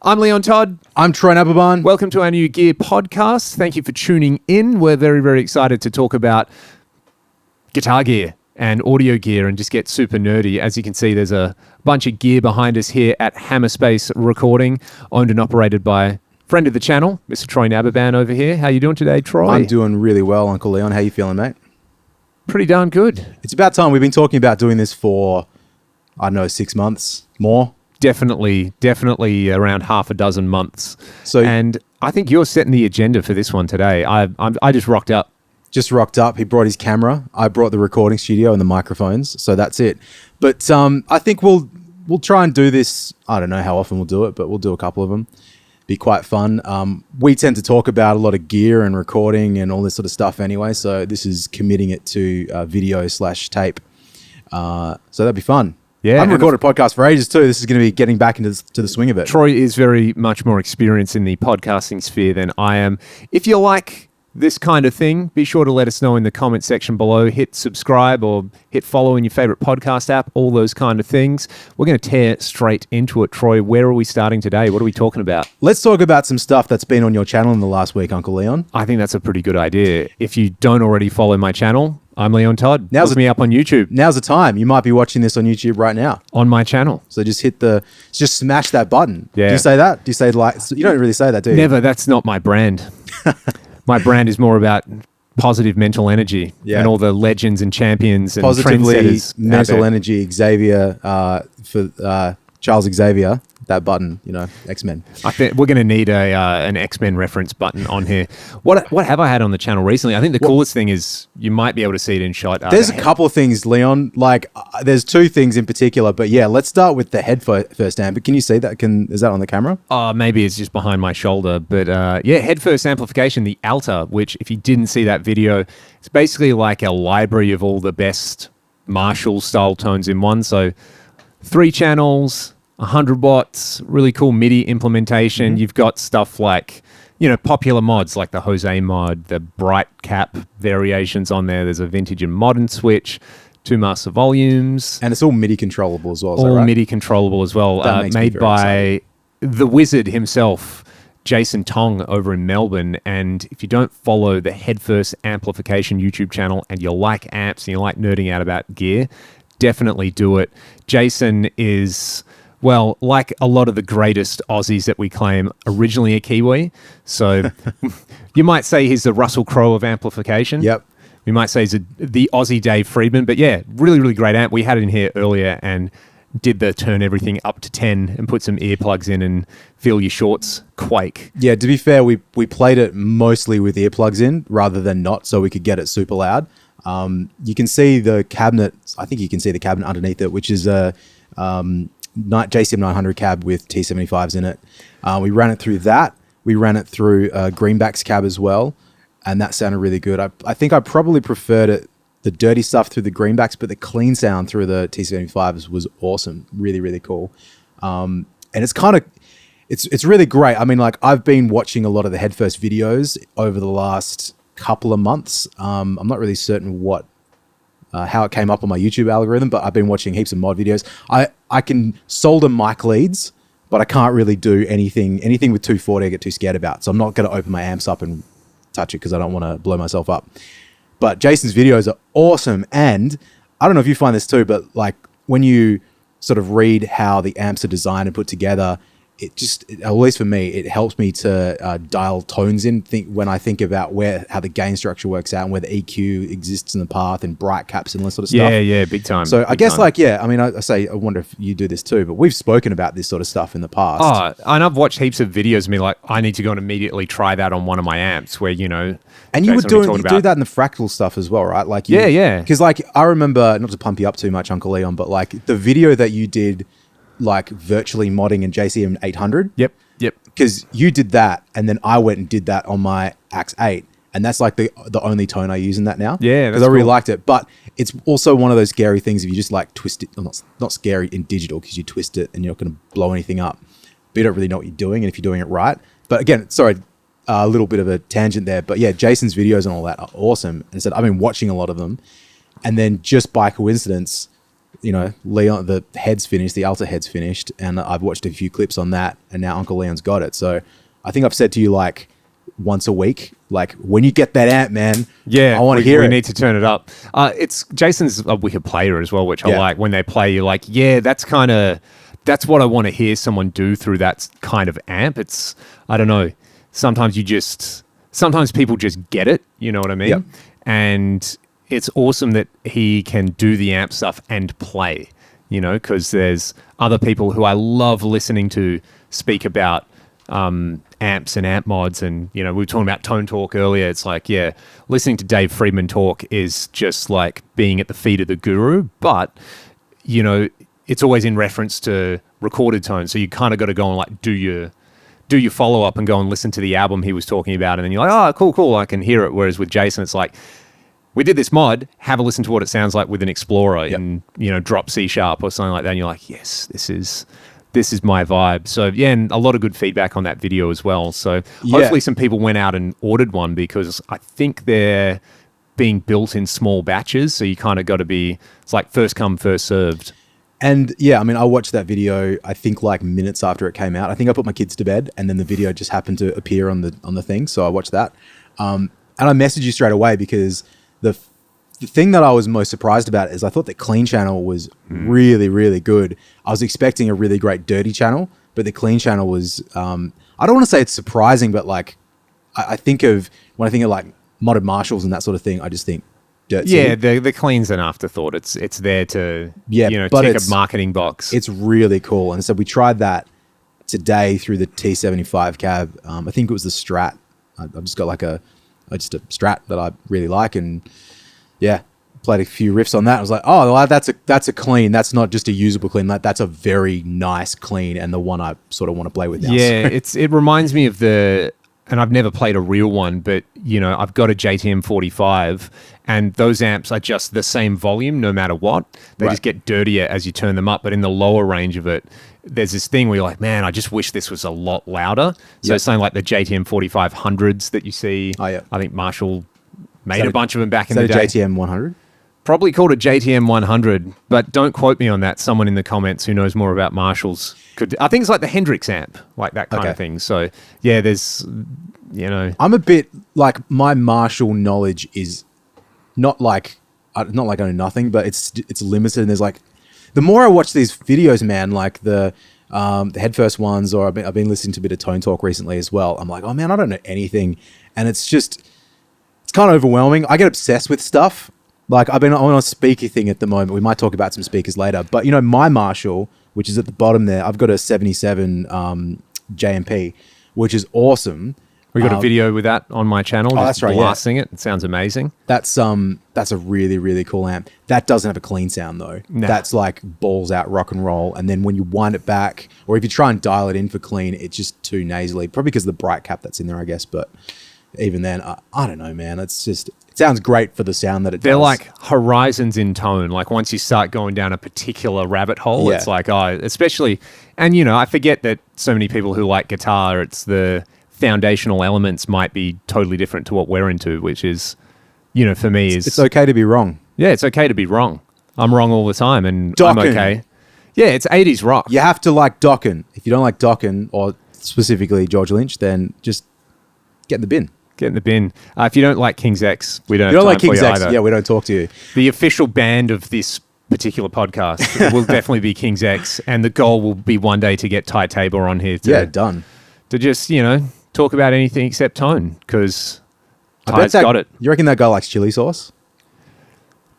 I'm Leon Todd. I'm Troy Nababan. Welcome to our new gear podcast. Thank you for tuning in. We're very, very excited to talk about guitar gear and audio gear and just get super nerdy. As you can see, there's a bunch of gear behind us here at Hammerspace Recording, owned and operated by friend of the channel, Mr. Troy Nababan over here. How you doing today, Troy? I'm doing really well, Uncle Leon. How you feeling, mate? Pretty darn good. It's about time. We've been talking about doing this for, 6 months, more. Definitely around half a dozen months. And I think you're setting the agenda for this one today. I just rocked up. Just rocked up. He brought his camera. I brought the recording studio and the microphones. So that's it. But I think we'll try and do this. I don't know how often we'll do it, but we'll do a couple of them. Be quite fun. We tend to talk about a lot of gear and recording and all this sort of stuff anyway. So this is committing it to video/tape. So that'd be fun. Yeah, I haven't recorded a podcast for ages too. This is going to be getting back into the swing of it. Troy is very much more experienced in the podcasting sphere than I am. If you like this kind of thing, be sure to let us know in the comment section below. Hit subscribe or hit follow in your favorite podcast app, all those kind of things. We're going to tear straight into it. Troy, where are we starting today? What are we talking about? Let's talk about some stuff that's been on your channel in the last week, Uncle Leon. I think that's a pretty good idea. If you don't already follow my channel, I'm Leon Todd. Look me up on YouTube. Now's the time. You might be watching this on YouTube right now. On my channel. So just smash that button. Yeah. Do you say that? Do you say you don't really say that, do you? Never. That's not my brand. My brand is more about positive mental energy and all the legends and champions and positively trendsetters. Mental energy, Xavier, for Charles Xavier. That button, X-Men. I think we're going to need an X-Men reference button on here. What have I had on the channel recently? I think the coolest thing is you might be able to see it in shot. There's a couple of things, Leon. There's two things in particular, but yeah, let's start with the head first amp. But can you see that? Is that on the camera? Maybe it's just behind my shoulder. But head first amplification, the Alta, which if you didn't see that video, it's basically like a library of all the best Marshall style tones in one. So 3 channels. 100 watts, really cool MIDI implementation. You've got stuff like, popular mods like the Jose mod, the Bright Cap variations on there. There's a vintage and modern switch, 2 master volumes. And it's all MIDI controllable as well. All right? MIDI controllable as well. Made by the wizard himself, Jason Tong over in Melbourne. And if you don't follow the Head First Amplification YouTube channel and you like amps and you like nerding out about gear, definitely do it. Jason is... well, like a lot of the greatest Aussies that we claim, originally a Kiwi. So you might say he's the Russell Crowe of amplification. Yep. We might say he's the Aussie Dave Friedman. But yeah, really, really great amp. We had it in here earlier and did the turn everything up to 10 and put some earplugs in and feel your shorts quake. Yeah, to be fair, we played it mostly with earplugs in rather than not, so we could get it super loud. You can see the cabinet. I think you can see the cabinet underneath it, which is a... JCM 900 cab with T75s in it. We ran it through that. We ran it through Greenback's cab as well, and that sounded really good. I think I probably preferred it, the dirty stuff through the Greenbacks, but the clean sound through the T75s was awesome. Really, really cool. And it's it's really great. I mean, I've been watching a lot of the Head First videos over the last couple of months. I'm not really certain how it came up on my YouTube algorithm, but I've been watching heaps of mod videos. I can solder mic leads, but I can't really do anything with 240 I get too scared about. So I'm not going to open my amps up and touch it because I don't want to blow myself up. But Jason's videos are awesome. And I don't know if you find this too, but when you sort of read how the amps are designed and put together, it just, at least for me, it helps me to dial tones in. When I think about how the gain structure works out and where the EQ exists in the path and bright caps and all that sort of stuff. Yeah, big time. So I guess I wonder if you do this too, but we've spoken about this sort of stuff in the past. Oh, and I've watched heaps of videos of me I need to go and immediately try that on one of my amps where, and you do that in the fractal stuff as well, right? Yeah. Because I remember, not to pump you up too much, Uncle Leon, but the video that you did virtually modding in JCM 800. Yep. Because you did that, and then I went and did that on my Axe 8, and that's the only tone I use in that now. Yeah, because I really liked it. But it's also one of those scary things if you just twist it. Well, not scary in digital because you twist it and you're not going to blow anything up. But you don't really know what you're doing, and if you're doing it right. But again, sorry, a little bit of a tangent there. But yeah, Jason's videos and all that are awesome. And so I've been watching a lot of them, and then just by coincidence, Leon, the head's finished, the Alta head's finished, and I've watched a few clips on that, and now Uncle Leon's got it. So I think I've said to you like once a week, like when you get that amp, man, yeah, I want to hear it. We need to turn it up. It's Jason's a wicked player as well, which I like. When they play, you're like, yeah, that's what I want to hear someone do through that kind of amp. It's, I don't know, sometimes people just get it, you know what I mean? Yep. And it's awesome that he can do the amp stuff and play, because there's other people who I love listening to speak about amps and amp mods. And, we were talking about Tone Talk earlier. It's like, yeah, listening to Dave Friedman talk is just like being at the feet of the guru. But, it's always in reference to recorded tones. So you kind of got to go and like do your follow-up and go and listen to the album he was talking about. And then you're like, oh, cool, I can hear it. Whereas with Jason, it's like, we did this mod, have a listen to what it sounds like with an Explorer in, drop C# or something like that. And you're like, yes, this is my vibe. So yeah, and a lot of good feedback on that video as well. So hopefully some people went out and ordered one, because I think they're being built in small batches. So you kind of got to it's like first come, first served. And yeah, I mean, I watched that video, I think like minutes after it came out. I think I put my kids to bed and then the video just happened to appear on the thing. So I watched that. And I messaged you straight away because the thing that I was most surprised about is I thought the clean channel was really, really good. I was expecting a really great dirty channel, but the clean channel was, I don't want to say it's surprising, but like, when I think of like modded Marshalls and that sort of thing, I just think dirt. Yeah, the clean's an afterthought. It's there to, tick a marketing box. It's really cool. And so we tried that today through the T75 cab. I think it was the Strat. I've just got like a Strat that I really like, and yeah, played a few riffs on that. I was like, oh, well, that's a clean. That's not just a usable clean. That's a very nice clean, and the one I sort of want to play with now. Yeah, it reminds me of and I've never played a real one, but I've got a JTM 45, and those amps are just the same volume no matter what. They just get dirtier as you turn them up, but in the lower range of it, there's this thing where you're like, man, I just wish this was a lot louder. So something like the JTM 4500s that you see. Oh, yeah. I think Marshall made a bunch of them back in the day. Is that a JTM 100? Probably called a JTM 100, but don't quote me on that. Someone in the comments who knows more about Marshalls could. I think it's like the Hendrix amp, like that kind of thing. So yeah, there's, I'm a bit like, my Marshall knowledge is not like I know nothing, but it's limited. And there's like, the more I watch these videos, man, like the head first ones, or I've been listening to a bit of Tone Talk recently as well. I'm like, oh man, I don't know anything, and it's kind of overwhelming. I get obsessed with stuff. Like I'm on a speaker thing at the moment. We might talk about some speakers later, but my Marshall, which is at the bottom there, I've got a 77 JMP, which is awesome. We got a video with that on my channel. That's right. Blasting it. It sounds amazing. That's a really, really cool amp. That doesn't have a clean sound though. No. That's like balls out rock and roll. And then when you wind it back, or if you try and dial it in for clean, it's just too nasally. Probably because of the bright cap that's in there, I guess. But even then, I don't know, man. It sounds great for the sound that it does. They're like horizons in tone. Like once you start going down a particular rabbit hole, it's like, especially, and I forget that so many people who like guitar, it's the foundational elements might be totally different to what we're into, which is, for me is... It's okay to be wrong. Yeah, it's okay to be wrong. I'm wrong all the time, and Dokken. I'm okay. Yeah, it's 80s rock. You have to like Dokken. If you don't like Dokken, or specifically George Lynch, then just get in the bin. Get in the bin. If you don't like King's X, we don't. You don't have like time King's for you X? either. Yeah, we don't talk to you. The official band of this particular podcast will definitely be King's X, and the goal will be one day to get Ty Tabor on here. Done. To just talk about anything except tone, because Ty's got it. You reckon that guy likes chili sauce?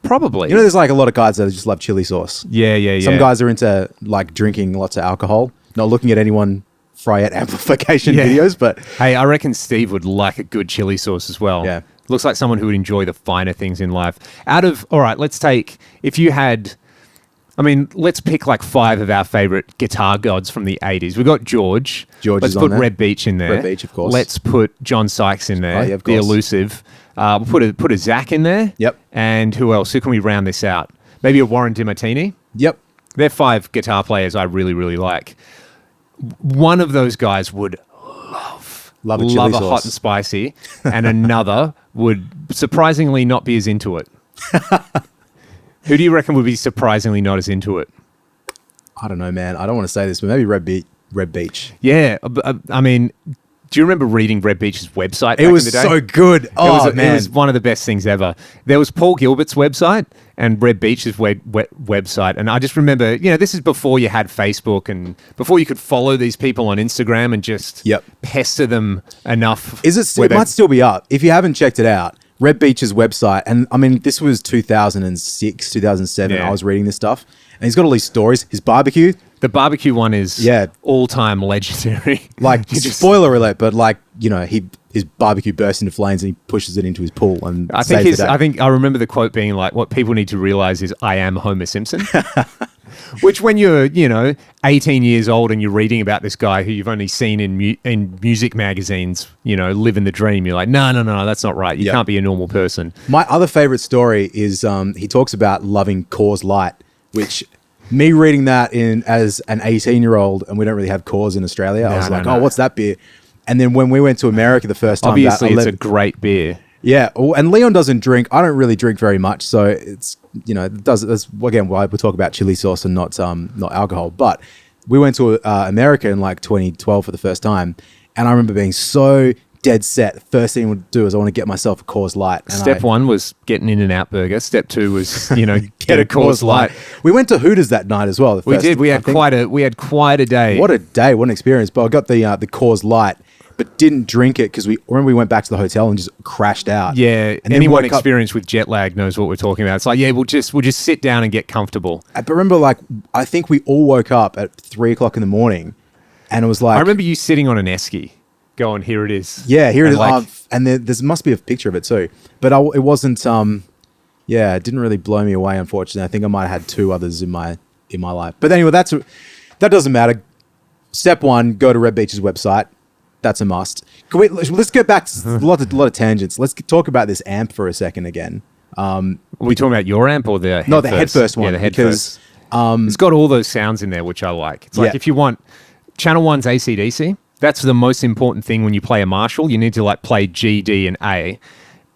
Probably. There's like a lot of guys that just love chili sauce. Yeah. Some guys are into like drinking lots of alcohol, not looking at anyone fry at amplification videos, but hey, I reckon Steve would like a good chili sauce as well. Yeah. Looks like someone who would enjoy the finer things in life. All right, let's pick like 5 of our favorite guitar gods from the 80s. We've got George. Let's put Red Beach in there. Red Beach, of course. Let's put John Sykes in there. Oh, yeah, of the course. Elusive. We'll put a Zach in there. Yep. And who else? Who can we round this out? Maybe a Warren DiMartini. Yep. They're 5 guitar players I really, really like. One of those guys would love a hot and spicy, and another would surprisingly not be as into it. Who do you reckon would be surprisingly not as into it? I don't know, man. I don't want to say this, but maybe Red Beach. Yeah, I mean, do you remember reading Red Beach's website? It was so good. Oh, man. It was one of the best things ever. There was Paul Gilbert's website and Red Beach's website. And I just remember, this is before you had Facebook and before you could follow these people on Instagram and just pester them enough. It might still be up. If you haven't checked it out, Red Beach's website, and I mean, this was 2006, 2007. I was reading this stuff. And he's got all these stories. His barbecue. The barbecue one is all-time legendary. Like, spoiler alert, but his barbecue bursts into flames and he pushes it into his pool and I think I remember the quote being like, what people need to realize is I am Homer Simpson. Which when you're, 18 years old and you're reading about this guy who you've only seen in music magazines, living the dream, you're like, no, that's not right. You can't be a normal person. My other favorite story is he talks about loving Coors Light, which... Me reading that as an 18-year-old, and we don't really have Coors in Australia, I was like, oh, what's that beer? And then when we went to America the first time... Obviously, it's a great beer. Yeah, and Leon doesn't drink. I don't really drink very much, so it's, that's, again, why we talk about chili sauce and not alcohol. But we went to America in like 2012 for the first time, and I remember being so... dead set. First thing I would do is I want to get myself a Coors Light. And Step 1 was get an In-N-Out burger. Step 2 was, get a Coors Light. We went to Hooters that night as well. We did. We had quite a day. What a day. What an experience. But I got the Coors Light, but didn't drink it because we went back to the hotel and just crashed out. Yeah. And anyone experienced with jet lag knows what we're talking about. It's like, we'll just sit down and get comfortable. But remember, I think we all woke up at 3 o'clock in the morning and it was like... I remember you sitting on an esky. Going, here it is. Yeah, here it is. And there must be a picture of it too. But it wasn't, it didn't really blow me away, unfortunately. I think I might have had 2 others in my life. But anyway, that doesn't matter. Step 1, go to Red Beach's website. That's a must. Let's get back to a lot of tangents. Let's talk about this amp for a second again. Are we talking about your amp or the the head first one? Yeah, the head first. It's got all those sounds in there, which I like. It's like if you want Channel 1's AC/DC, that's the most important thing when you play a Marshall. You need to play G, D, and A.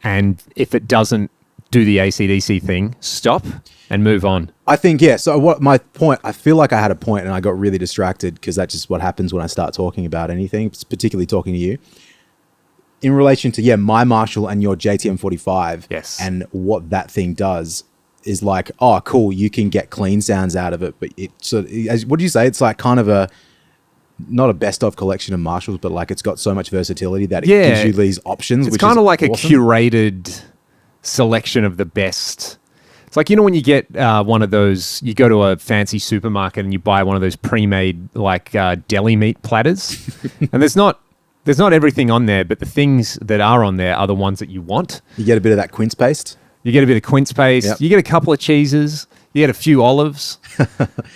And if it doesn't do the AC/DC thing, stop and move on. I think, So what my point, I feel like I had a point and I got really distracted because that's just what happens when I start talking about anything, particularly talking to you. In relation to, my Marshall and your JTM 45 and what that thing does is like, oh, cool, you can get clean sounds out of it. But what do you say? It's like kind of not a best of collection of Marshalls, but it's got so much versatility that it gives you these options. It's kind of like awesome. A curated selection of the best. It's like, when you get one of those, you go to a fancy supermarket and you buy one of those pre-made deli meat platters, and there's not everything on there, but the things that are on there are the ones that you want. You get a bit of that quince paste. You get a bit of quince paste. Yep. You get a couple of cheeses. You get a few olives.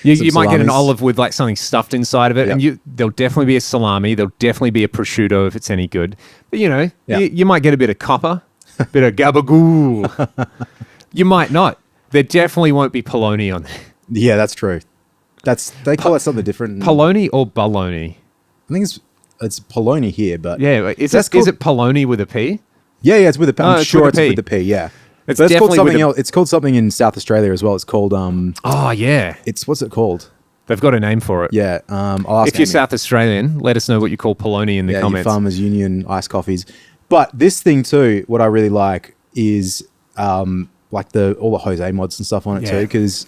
You might get an olive with something stuffed inside of it. Yep. And there'll definitely be a salami. There'll definitely be a prosciutto if it's any good. But, you might get a bit of copper, a bit of gabagool. You might not. There definitely won't be polony on there. Yeah, that's true. They call it something different. Polony or baloney? I think it's polony here, but... Yeah, is it polony with a P? Yeah, it's with a P. I'm sure it's with a P, yeah. It's called something else. It's called something in South Australia as well. It's called oh yeah. What's it called? They've got a name for it. Yeah. I'll ask if you're South Australian, let us know what you call polony in the comments. Your Farmers Union iced coffees. But this thing too, what I really like is all the Jose mods and stuff on it too. Because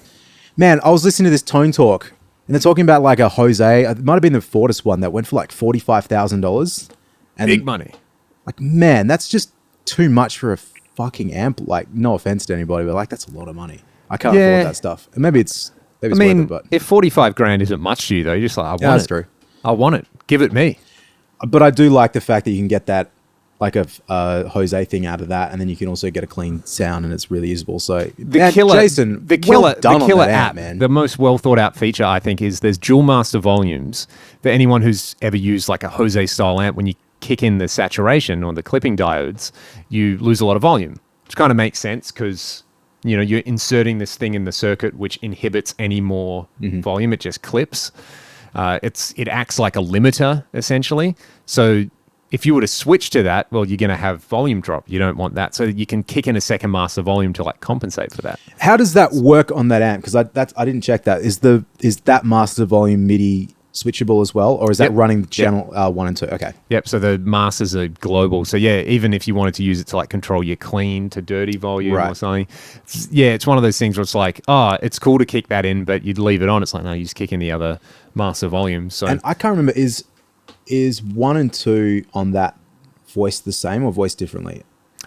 man, I was listening to this Tone Talk and they're talking about a Jose. It might have been the Fortis one that went for $45,000. Big money. Man, that's just too much for a fucking amp. No offense to anybody, but that's a lot of money. I can't afford that stuff. And maybe it's worth it, but if 45 grand isn't much to you though, you're just I want it. That's true. I want it. Give it me. But I do like the fact that you can get that a Jose thing out of that, and then you can also get a clean sound, and it's really usable. So the killer app, man. The most well thought out feature I think is there's dual master volumes. For anyone who's ever used a Jose style amp, when you kick in the saturation or the clipping diodes, you lose a lot of volume, which kind of makes sense because you're inserting this thing in the circuit which inhibits any more volume. It just clips. It acts like a limiter essentially. So if you were to switch to that, well, you're going to have volume drop. You don't want that. So you can kick in a second master volume to like compensate for that. How does that work on that amp? Because I didn't check that. Is that master volume MIDI switchable as well, or is that running channel 1 and 2? Okay. Yep. So the masters are global. So yeah, even if you wanted to use it to like control your clean to dirty volume or something, it's one of those things where it's like, oh, it's cool to kick that in, but you'd leave it on. It's like, no, you just kick in the other master volume. So and I can't remember, is 1 and 2 on that voiced the same or voiced differently?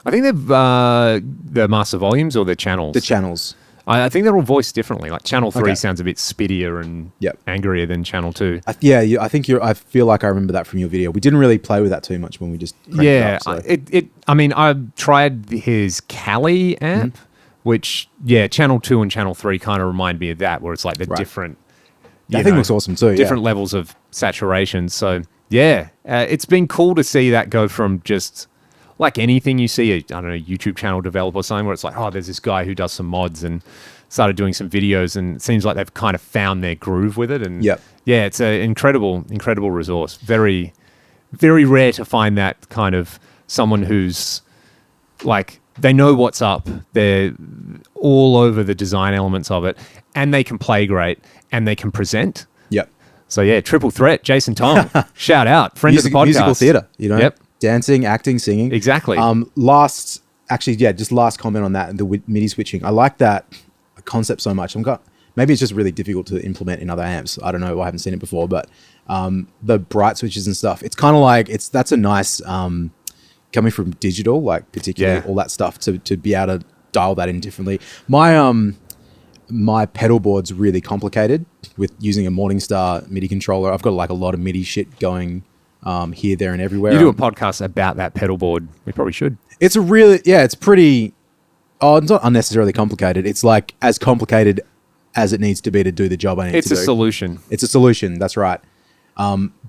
I think they've the master volumes or the channels. The channels. I think they're all voiced differently. Like channel 3 sounds a bit spittier and Yep. angrier than channel 2. I think I feel like I remember that from your video. We didn't really play with that too much when we just cranked it up, so. I mean, I tried his Cali amp, which channel 2 and channel 3 kind of remind me of that, where it's like the different. That thing looks awesome too. Different levels of saturation. So it's been cool to see that go from just like anything you see, I don't know, YouTube channel developer or something, where it's like, oh, there's this guy who does some mods and started doing some videos, and it seems like they've kind of found their groove with it. And it's an incredible resource. Very, very rare to find that kind of someone who's like, they know what's up. They're all over the design elements of it, and they can play great, and they can present. Yep. So triple threat, Jason Tong, shout out, friend of the podcast. Musical theatre, Yep. Dancing, acting, singing. Exactly. Last comment on that, the MIDI switching. I like that concept so much. Maybe it's just really difficult to implement in other amps. I don't know. I haven't seen it before, but the bright switches and stuff, it's kind of like, that's a nice, coming from digital, like particularly all that stuff, to be able to dial that in differently. My pedal board's really complicated with using a Morningstar MIDI controller. I've got like a lot of MIDI shit going here, there, and everywhere. You do a podcast about that pedal board. We probably should. It's it's pretty. Oh, it's not unnecessarily complicated. It's like as complicated as it needs to be to do the job I need to do. It's a solution. It's a solution. That's right.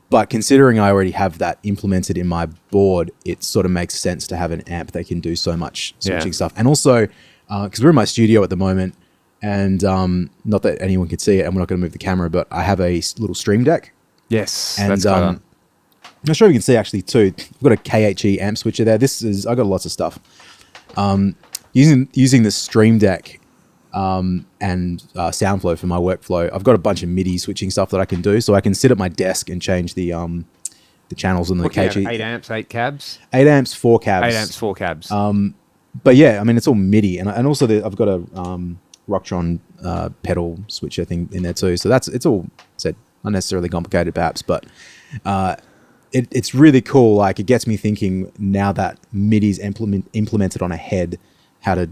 But considering I already have that implemented in my board, it sort of makes sense to have an amp that can do so much switching stuff. And also, because we're in my studio at the moment, and not that anyone can see it, and we're not going to move the camera, but I have a little Stream Deck. Yes, and that's I'm not sure if you can see actually too. I've got a KHE amp switcher there. I got lots of stuff. Using the Stream Deck and SoundFlow for my workflow, I've got a bunch of MIDI switching stuff that I can do. So I can sit at my desk and change the channels on the KHE. 8 amps, 8 cabs. 8 amps, 4 cabs. 8 amps, 4 cabs. But yeah, I mean it's all MIDI, and also I've got a Rocktron pedal switcher thing in there too. So it's all said not necessarily complicated perhaps, but it's really cool. Like, it gets me thinking now that MIDI's implemented on a head, how to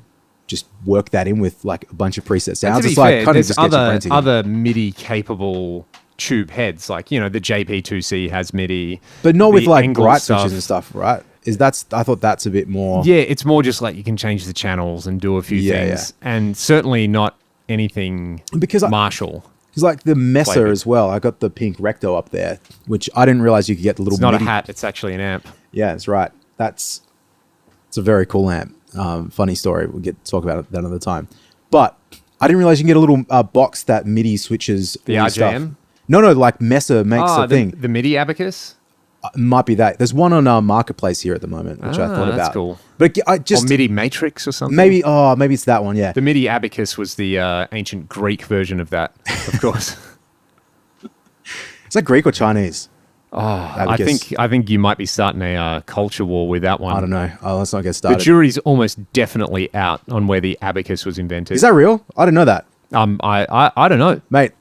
just work that in with like a bunch of preset sounds. It's like kind of just other MIDI capable tube heads, like the JP2C has MIDI, but not with like bright switches and stuff, right? I thought that's a bit more. Yeah, it's more just like you can change the channels and do a few things, and certainly not anything Marshall. Because like the Mesa as well, I got the pink Recto up there, which I didn't realize you could get the little. It's not a hat; it's actually an amp. Yeah, that's right. It's a very cool amp. Funny story. We'll talk about it that another time. But I didn't realize you can get a little box that MIDI switches the RJM. Stuff. No, like Mesa makes a thing. The MIDI Abacus. Might be that. There's one on our marketplace here at the moment, which I thought about. That's cool. But I just or MIDI Matrix or something. Maybe it's that one. Yeah. The MIDI Abacus was the ancient Greek version of that, of course. Is that Greek or Chinese? Abacus. I think you might be starting a culture war with that one. I don't know. Let's not get started. The jury's almost definitely out on where the abacus was invented. Is that real? I didn't know that. I don't know, mate.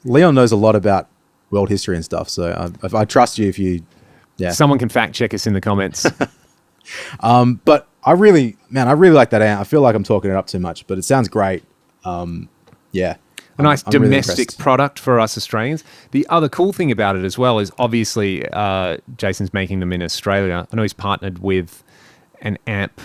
Leon knows a lot about world history and stuff, so I trust you if you. Yeah. Someone can fact check us in the comments. But I really like that amp. I feel like I'm talking it up too much, but it sounds great. Yeah. A nice domestic product for us Australians. The other cool thing about it as well is obviously Jason's making them in Australia. I know he's partnered with an amp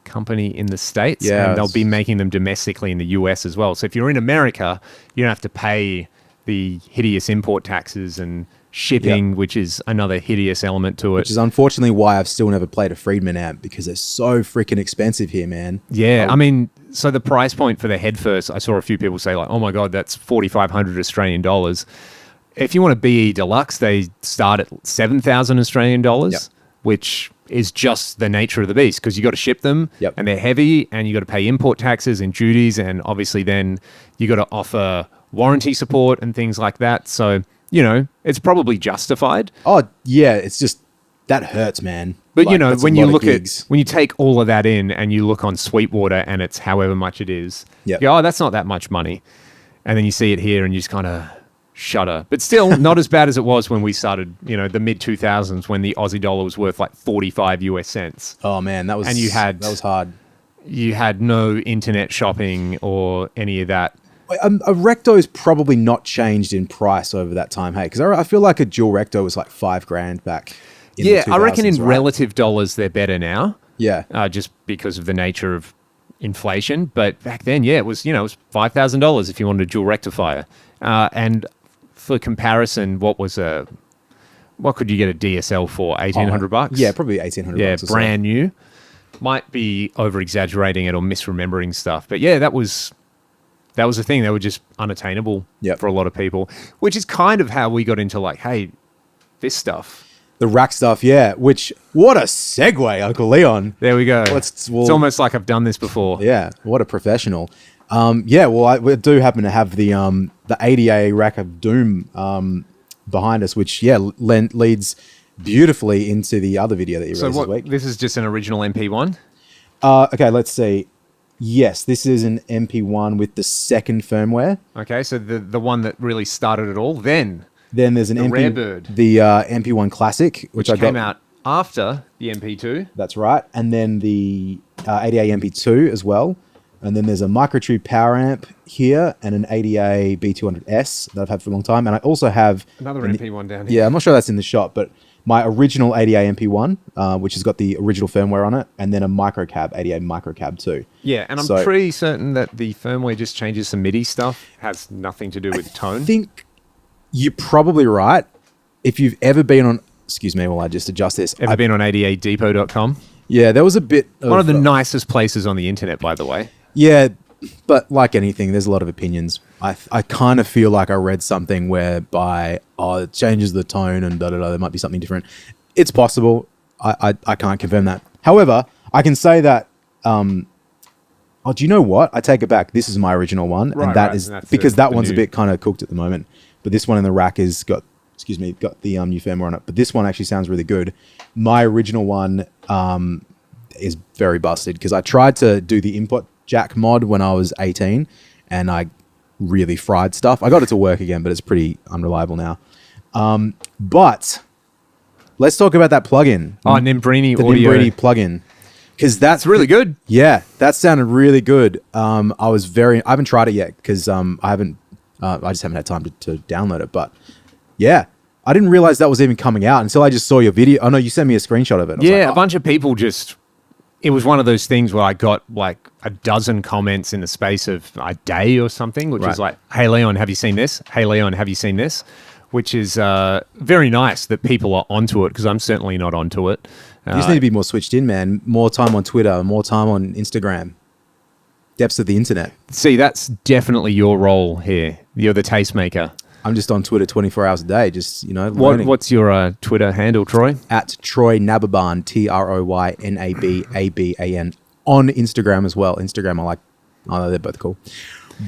company in the States, and they'll be making them domestically in the US as well. So if you're in America, you don't have to pay the hideous import taxes and shipping, which is another hideous element to it. Which is unfortunately why I've still never played a Friedman amp, because they're so freaking expensive here, man. Yeah, I mean, so the price point for the head first, I saw a few people say like, oh my God, that's 4,500 Australian dollars. If you want a BE Deluxe, they start at 7,000 Australian dollars. Yep. which is just the nature of the beast because you got to ship them Yep. and they're heavy and you got to pay import taxes and duties. And obviously then you got to offer warranty support and things like that. So, you know, it's probably justified. Oh, yeah. It's just, that hurts, man. But, Like, you know, that's a when you lot of look gigs. when you take all of that in and you look on Sweetwater and it's however much it is, Yep. you go, oh, that's not that much money. And then you see it here and you just kind of shudder. But still not as bad as it was when we started, you know, the mid 2000s when the Aussie dollar was worth like 45 US cents. Oh, man. That was, And that was hard. You had no internet shopping or any of that. A recto's probably not changed in price over that time, hey? Because I feel like a dual recto was like $5,000 back in Yeah, the I reckon in 2000s, right? relative dollars they're better now. Yeah. Just because of the nature of inflation. But back then, yeah, it was, you know, it was $5,000 if you wanted a dual rectifier. And for comparison, what could you get a DSL for? $1,800? Yeah, probably $1,800. Yeah, or so. brand new. Might be over exaggerating it or misremembering stuff. But yeah, that was the thing. They were just unattainable Yep. for a lot of people, which is kind of how we got into like, hey, this stuff. The rack stuff, yeah. Which, what a segue, Uncle Leon. There we go. It's almost like I've done this before. Yeah, what a professional. Yeah, well, we do happen to have the ADA Rack of Doom behind us, which, yeah, leads beautifully into the other video that you So released this week. this is just an original MP1? Okay, let's see. Yes, this is an MP1 with the second firmware. Okay, so the one that really started it all. Then Then there's an Rare Bird. the MP1 Classic, which I came got. out after the MP2. That's right. And then the ADA MP2 as well. And then there's a microtube power amp here and an ADA B200S that I've had for a long time. And I also have Another MP1 down here. Yeah, I'm not sure that's in the shop, but my original ADA MP1, which has got the original firmware on it, and then a microcab, ADA microcab too. Yeah, and I'm pretty certain that the firmware just changes some MIDI stuff. Has nothing to do with tone. I think you're probably right. If you've ever been on, excuse me while I just adjust this. Ever been on ADAdepot.com? Yeah, there was a bit of, One of the nicest places on the internet, by the way. Yeah, but like anything, there's a lot of opinions. I kind of feel like I read something whereby, it changes the tone and da-da-da, there might be something different. It's possible. I can't confirm that. However, I can say that, do you know what? I take it back. This is my original one. Right, and that right, is and that's because the that one's a new- bit kind of cooked at the moment. But this one in the rack is got the new firmware on it. But this one actually sounds really good. My original one is very busted because I tried to do the input jack mod when I was 18 and I really fried stuff. I got it to work again, but it's pretty unreliable now. But let's talk about that plugin. Oh, Nimbrini The audio. Nimbrini plugin. Because That's really good. Yeah, that sounded really good. I haven't tried it yet because I just haven't had time to download it. But yeah, I didn't realize that was even coming out until I just saw your video. Oh no, you sent me a screenshot of it. I was Yeah, like, a bunch of people just... It was one of those things where I got like a dozen comments in the space of a day or something, which Right. is like, hey, Leon, have you seen this? Hey, Leon, have you seen this? Which is very nice that people are onto it because I'm certainly not onto it. You just need to be more switched in, man. More time on Twitter, more time on Instagram. Depths of the internet. See, that's definitely your role here. You're the tastemaker. I'm just on Twitter 24 hours a day, just, learning. What's your Twitter handle, Troy? At Troy Nababan, TroyNababan, on Instagram as well. Instagram, I like. Oh, they're both cool.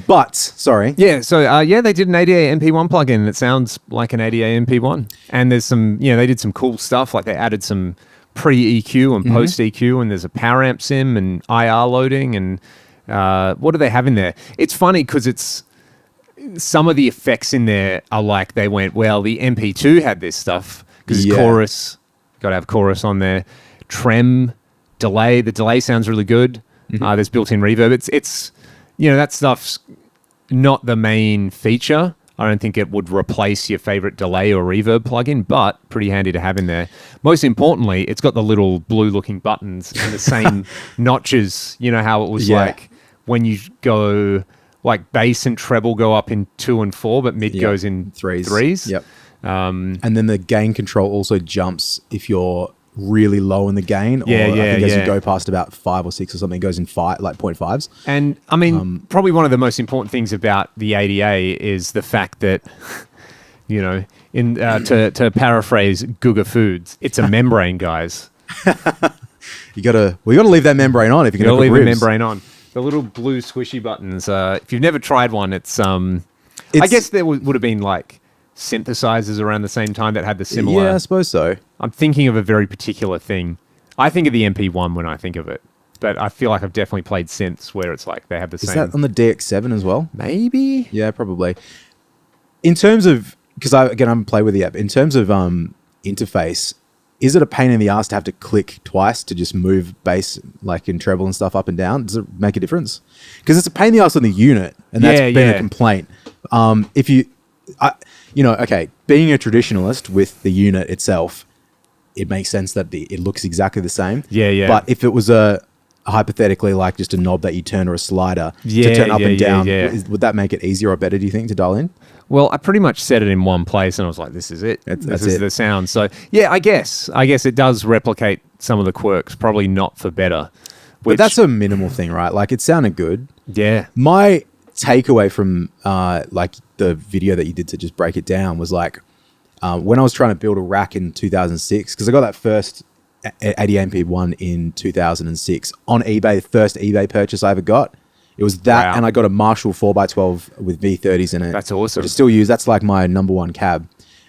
But, sorry. Yeah, so they did an ADA MP1 plugin that sounds like an ADA MP1. And there's some, they did some cool stuff. Like they added some pre-EQ and post-EQ, and there's a power amp sim and IR loading. And what do they have in there? It's funny because it's some of the effects in there are like they went, well, the MP2 had this stuff because it's chorus. Got to have chorus on there. Trem, delay. The delay sounds really good. There's built-in reverb. It's that stuff's not the main feature. I don't think it would replace your favorite delay or reverb plugin, but pretty handy to have in there. Most importantly, it's got the little blue-looking buttons and the same notches. You know how it was like when you go like bass and treble go up in 2 and 4, but mid goes in threes. Yep. And then the gain control also jumps if you're really low in the gain. Or I think as you go past about 5 or 6 or something, it goes in 5, like 0.5s. And I mean, probably one of the most important things about the ADA is the fact that, To paraphrase Guga Foods, it's a membrane, guys. We gotta leave that membrane on if you're You gonna gotta cook leave the ribs. membrane on. The little blue squishy buttons. If you've never tried one, I guess there would have been like synthesizers around the same time that had the similar. Yeah, I suppose so. I'm thinking of a very particular thing. I think of the MP1 when I think of it, but I feel like I've definitely played synths where it's like they have the same. Is that on the DX7 as well? Maybe. Yeah, probably. In terms of, because I haven't played with the app. In terms of interface, is it a pain in the ass to have to click twice to just move bass, like in treble and stuff, up and down? Does it make a difference? Because it's a pain in the ass on the unit, and that's been a complaint. Okay, being a traditionalist with the unit itself, it makes sense that it looks exactly the same. Yeah. But if it was hypothetically like just a knob that you turn or a slider to turn up and down, would that make it easier or better, do you think, to dial in? Well, I pretty much set it in one place and I was like, this is it. This is the sound. So, yeah, I guess it does replicate some of the quirks, probably not for better. But that's a minimal thing, right? Like, it sounded good. Yeah. My takeaway from like the video that you did to just break it down was like, when I was trying to build a rack in 2006, because I got that first 80 one in 2006 on eBay, the first eBay purchase I ever got. It was that, and I got a Marshall 4x12 with V30s in it. That's awesome. Which I still use. That's like my number one cab.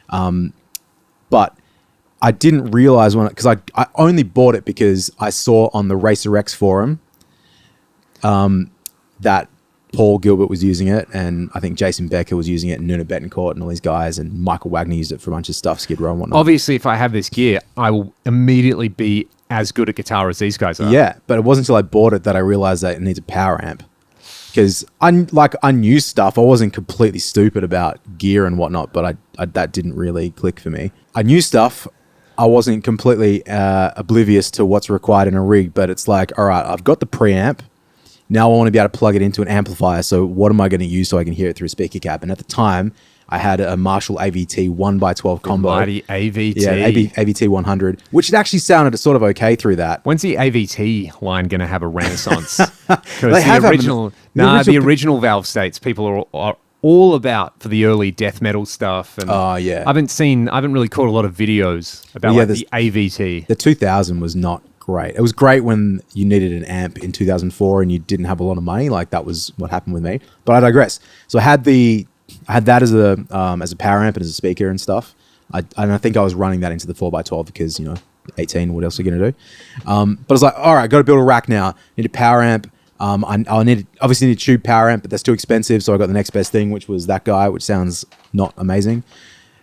But I didn't realize because I only bought it because I saw on the Racer X forum that Paul Gilbert was using it, and I think Jason Becker was using it, and Nuno Betancourt and all these guys, and Michael Wagner used it for a bunch of stuff, Skid Row and whatnot. Obviously, if I have this gear, I will immediately be as good at guitar as these guys are. Yeah, but it wasn't until I bought it that I realized that it needs a power amp. Because I knew stuff. I wasn't completely stupid about gear and whatnot, but I that didn't really click for me. I knew stuff. I wasn't completely oblivious to what's required in a rig, but it's like, all right, I've got the preamp. Now I want to be able to plug it into an amplifier. So what am I going to use so I can hear it through a speaker cab? And at the time, I had a Marshall AVT 1x12 combo. Mighty AVT. Yeah, AVT 100, which actually sounded sort of okay through that. When's the AVT line going to have a renaissance? They have the original Valve states people are all about for the early death metal stuff. And oh, yeah. I haven't really caught a lot of videos about the AVT. The 2000 was not great. It was great when you needed an amp in 2004 and you didn't have a lot of money. Like that was what happened with me. But I digress. So I had that as a power amp and as a speaker and stuff. And I think I was running that into the 4x12 because, 18, what else are you going to do? But I was like, all right, got to build a rack now. Need a power amp. I obviously need a tube power amp, but that's too expensive. So I got the next best thing, which was that guy, which sounds not amazing.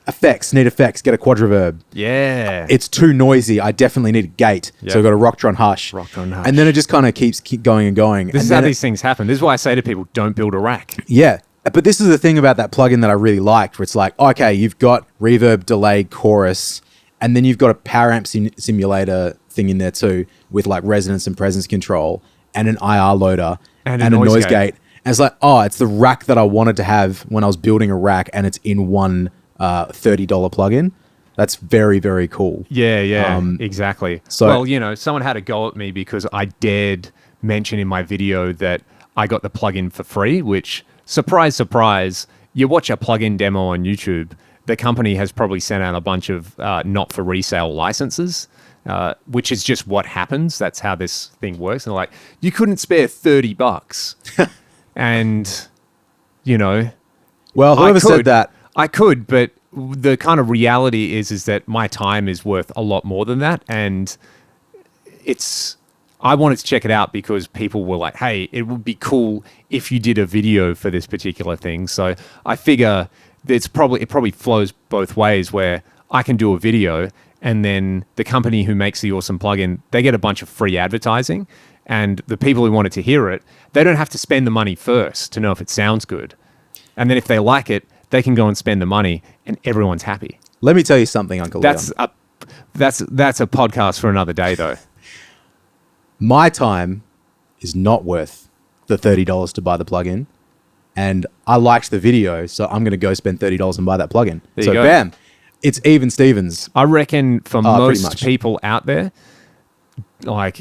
Need effects, get a quadriverb. Yeah. It's too noisy. I definitely need a gate. Yep. So I got a Rocktron Hush. And then it just kind of keeps going and going. This is how these things happen. This is why I say to people, don't build a rack. Yeah. But this is the thing about that plugin that I really liked, where it's like, okay, you've got reverb, delay, chorus, and then you've got a power amp simulator thing in there too, with like resonance and presence control, and an IR loader, and a noise gate. And it's like, it's the rack that I wanted to have when I was building a rack, and it's in one $30 plugin. That's very, very cool. Yeah, exactly. So, someone had a go at me because I dared mention in my video that I got the plugin for free, which... Surprise, surprise, you watch a plugin demo on YouTube, the company has probably sent out a bunch of not for resale licenses, which is just what happens. That's how this thing works. And they're like, you couldn't spare $30. And, Well, whoever said that? I could, but the kind of reality is that my time is worth a lot more than that. And I wanted to check it out because people were like, hey, it would be cool if you did a video for this particular thing. So I figure it probably flows both ways, where I can do a video and then the company who makes the awesome plugin, they get a bunch of free advertising, and the people who wanted to hear it, they don't have to spend the money first to know if it sounds good. And then if they like it, they can go and spend the money and everyone's happy. Let me tell you something, Uncle Leon. That's a podcast for another day, though. My time is not worth the $30 to buy the plugin, and I liked the video, so I'm going to go spend $30 and buy that plugin. So bam, it's even Stevens. I reckon for most people out there, like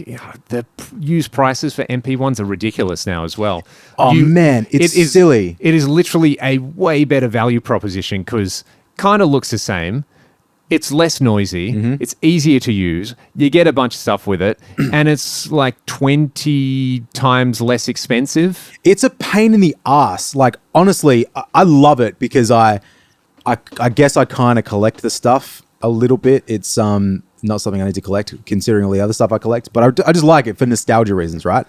the used prices for MP1s are ridiculous now as well. Oh man, it's silly. It is literally a way better value proposition because kind of looks the same. It's less noisy. Mm-hmm. It's easier to use. You get a bunch of stuff with it, and it's like 20 times less expensive. It's a pain in the ass. Like, honestly, I love it because I guess I kind of collect the stuff a little bit. It's not something I need to collect considering all the other stuff I collect, but I just like it for nostalgia reasons, right?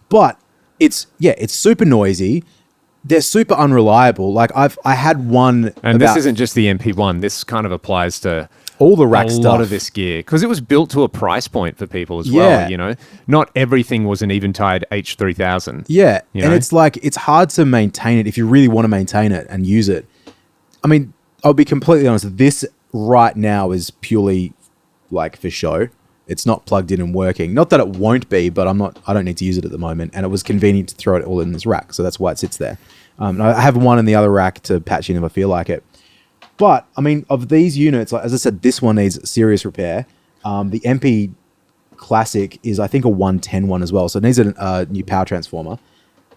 But it's super noisy. They're super unreliable. Like I had one, and this isn't just the MP1. This kind of applies to all the rack a stuff. lot of this gear because it was built to a price point for people as Yeah. well. You know, not everything was an Eventide H3000. Yeah, you and know? it's like it's hard to maintain it if you really want to maintain it and use it. I mean, I'll be completely honest. This right now is purely like for show. It's not plugged in and working. Not that it won't be, but I don't need to use it at the moment. And it was convenient to throw it all in this rack, so that's why it sits there. And I have one in the other rack to patch in if I feel like it. But I mean, of these units, like, as I said, this one needs serious repair. The MP Classic is, I think, a 110 one as well, so it needs a new power transformer.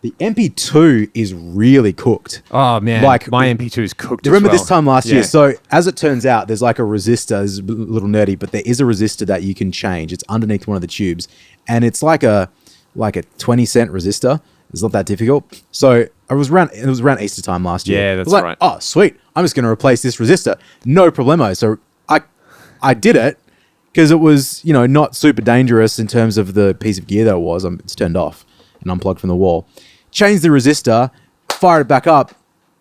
The MP2 is really cooked. Oh man, Like, my MP2 is cooked. Remember as well. this time last year? Yeah. So as it turns out, there's like a resistor. It's a little nerdy, but there is a resistor that you can change. It's underneath one of the tubes, and it's like a 20-cent resistor. It's not that difficult. So it was around Easter time last year. Yeah, I that's was like, right. oh, sweet! I'm just going to replace this resistor. No problemo. So I did it because it was not super dangerous in terms of the piece of gear that it was. It's turned off and unplugged from the wall. Changed the resistor, fired it back up.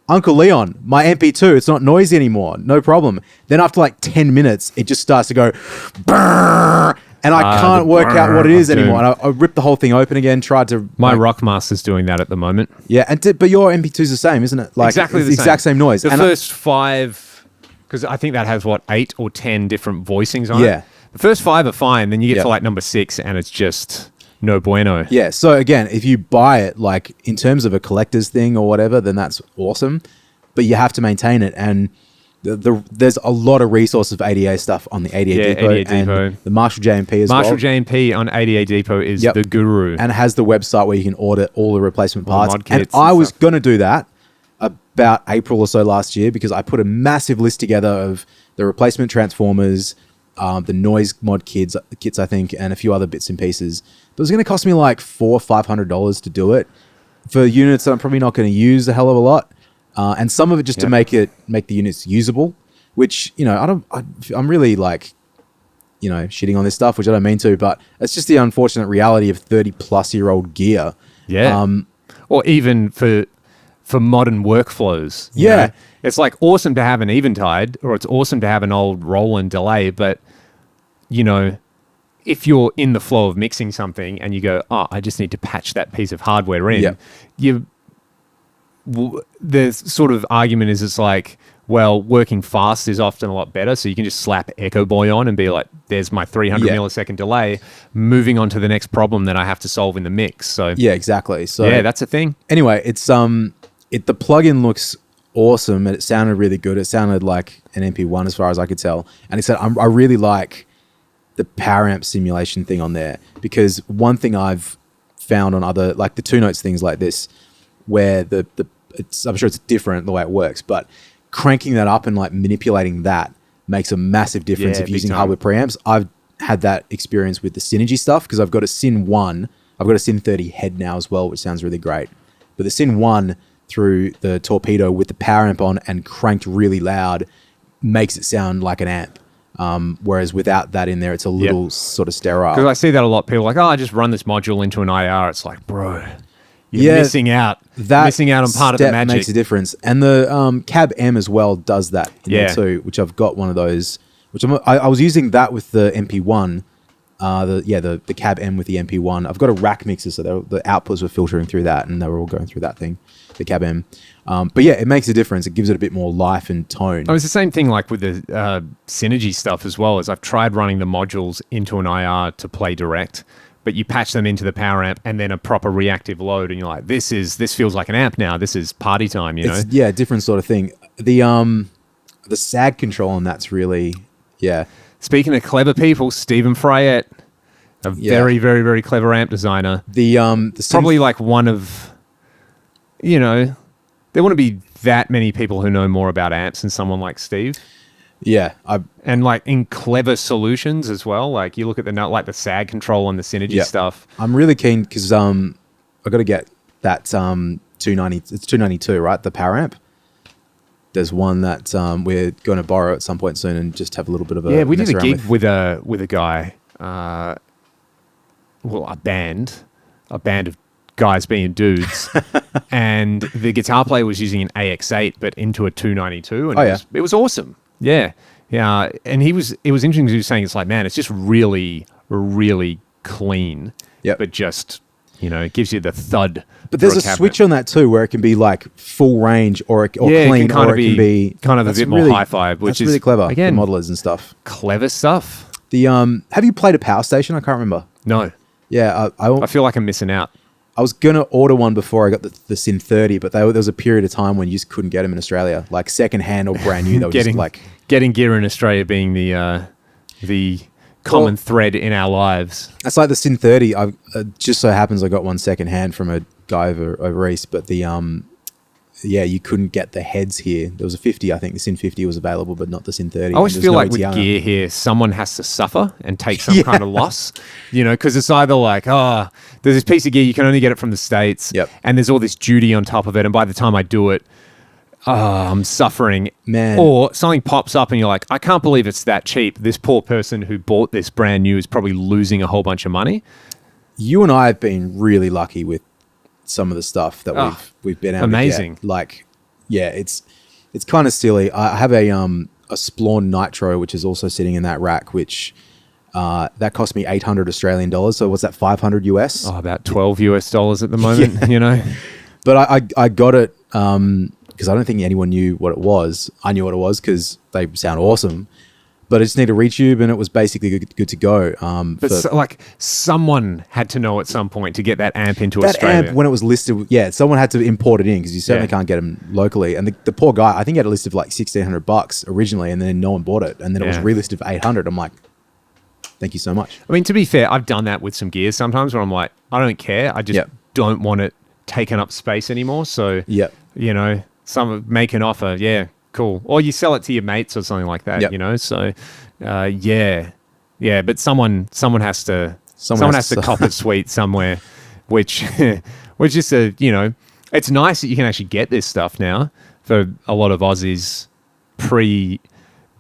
Uncle Leon, my MP2, it's not noisy anymore. No problem. Then after like 10 minutes, it just starts to go, brrr, and I can't work out what it is anymore. And I ripped the whole thing open again, tried to... My Rockmaster's doing that at the moment. Yeah, but your MP2's the same, isn't it? Like, Exactly it's the the exact same noise. The And first 5, because I think that has, 8 or 10 different voicings on Yeah. it. The first 5 are fine. Then you get Yeah. to like number 6 and it's just no bueno. Yeah, so again, if you buy it, like in terms of a collector's thing or whatever, then that's awesome. But you have to maintain it, and there's a lot of resources for ADA stuff on the ADA Depot, 88 Depot. And the Marshall JMP as well. Marshall JMP on ADA Depot is Yep. the guru. And it has the website where you can order all the replacement All the parts. mod And kits I and was stuff. going to do that about April or so last year because I put a massive list together of the replacement transformers, the noise mod kits, I think, and a few other bits and pieces. But it was going to cost me like $400 or $500 to do it for units that I'm probably not going to use a hell of a lot, and some of it just to make the units usable. Which I'm really like, shitting on this stuff, which I don't mean to, but it's just the unfortunate reality of 30-plus-year-old gear. Yeah. Or even for modern workflows. you Yeah. know? It's like awesome to have an Eventide or it's awesome to have an old Roland delay, but, if you're in the flow of mixing something and you go, oh, I just need to patch that piece of hardware in, the sort of argument is it's like, well, working fast is often a lot better. So you can just slap Echo Boy on and be like, there's my 300 millisecond delay, moving on to the next problem that I have to solve in the mix. So Yeah, exactly. So yeah, that's a thing. anyway, it's the plugin looks awesome and it sounded really good. It sounded like an MP1 as far as I could tell. And it said, I really like the power amp simulation thing on there, because one thing I've found on other, like the 2 Notes things like this, where I'm sure it's different the way it works, but cranking that up and like manipulating that makes a massive difference if big using time. hardware preamps. I've had that experience with the Synergy stuff because I've got a Syn 1. I've got a Syn 30 head now as well, which sounds really great. But the Syn 1 through the Torpedo with the power amp on and cranked really loud makes it sound like an amp. Whereas without that in there, it's a little sort of sterile. Because I see that a lot. People are like, oh, I just run this module into an IR. It's like, bro, you're missing out. Missing out on part of the step magic. makes a difference. And the Cab M as well does that in there Yeah. too, which I've got one of those. Which I was using that with the MP1. The Cab M with the MP1. I've got a rack mixer, so the outputs were filtering through that, and they were all going through that thing, the Cab M. But yeah, it makes a difference. It gives it a bit more life and tone. Oh, it's the same thing like with the Synergy stuff as well. As I've tried running the modules into an IR to play direct, but you patch them into the power amp and then a proper reactive load, and you're like, this feels like an amp now. This is party time, you know? It's, yeah, different sort of thing. The SAG control on that's really, yeah. Speaking of clever people, Stephen Fryette, a very, very, very clever amp designer. The Probably like one of, there wouldn't be that many people who know more about amps than someone like Steve. Yeah, And like in clever solutions as well. Like you look at the SAG control and the synergy stuff. I'm really keen because I got to get that 290. It's 292, right? The power amp. There's one that we're going to borrow at some point soon and just have a little bit of a we did a gig with a guy. A band of guys being dudes, and the guitar player was using an AX8 but into a 292, and it was awesome. Yeah. And it was interesting. He was saying it's like, man, it's just really, really clean. Yeah. But just, it gives you the thud. But there's a switch on that too, where it can be like full range or clean, or it can be kind of a bit more hi-fi, which is really clever. Again, the modelers and stuff. Clever stuff. The have you played a power station? I can't remember. No. Yeah, I feel like I'm missing out. I was gonna order one before I got the Syn 30, but there was a period of time when you just couldn't get them in Australia, like second hand or brand new. They were just like getting gear in Australia being the common thread in our lives. It's like the Syn 30. I just so happens I got one second hand from a guy over east, but you couldn't get the heads here. There was a 50, I think the Syn 50 was available, but not the Syn 30. I always feel like with gear here, someone has to suffer and take some kind of loss, because it's either like, there's this piece of gear, you can only get it from the States, and there's all this duty on top of it, and by the time I do it, I'm suffering. Man. Or something pops up and you're like, I can't believe it's that cheap. This poor person who bought this brand new is probably losing a whole bunch of money. You and I have been really lucky with some of the stuff that we've been able to get. Like, it's kind of silly. I have a Splawn Nitro, which is also sitting in that rack, which that cost me 800 Australian dollars. So what's that, 500 US? About 12 US dollars at the moment, But I got it because I don't think anyone knew what it was. I knew what it was because they sound awesome. But I just need a retube, and it was basically good to go. But someone had to know at some point to get that amp into that Australia. Amp, when it was listed, someone had to import it in because you certainly can't get them locally. And the poor guy, I think he had a list of like $1,600 originally, and then no one bought it. And then it was relisted for 800. I'm like, thank you so much. I mean, to be fair, I've done that with some gears sometimes where I'm like, I don't care. I just don't want it taking up space anymore. So, some make an offer, cool. Or you sell it to your mates or something like that, So, but someone has to cop it sweet somewhere, which is it's nice that you can actually get this stuff now for a lot of Aussies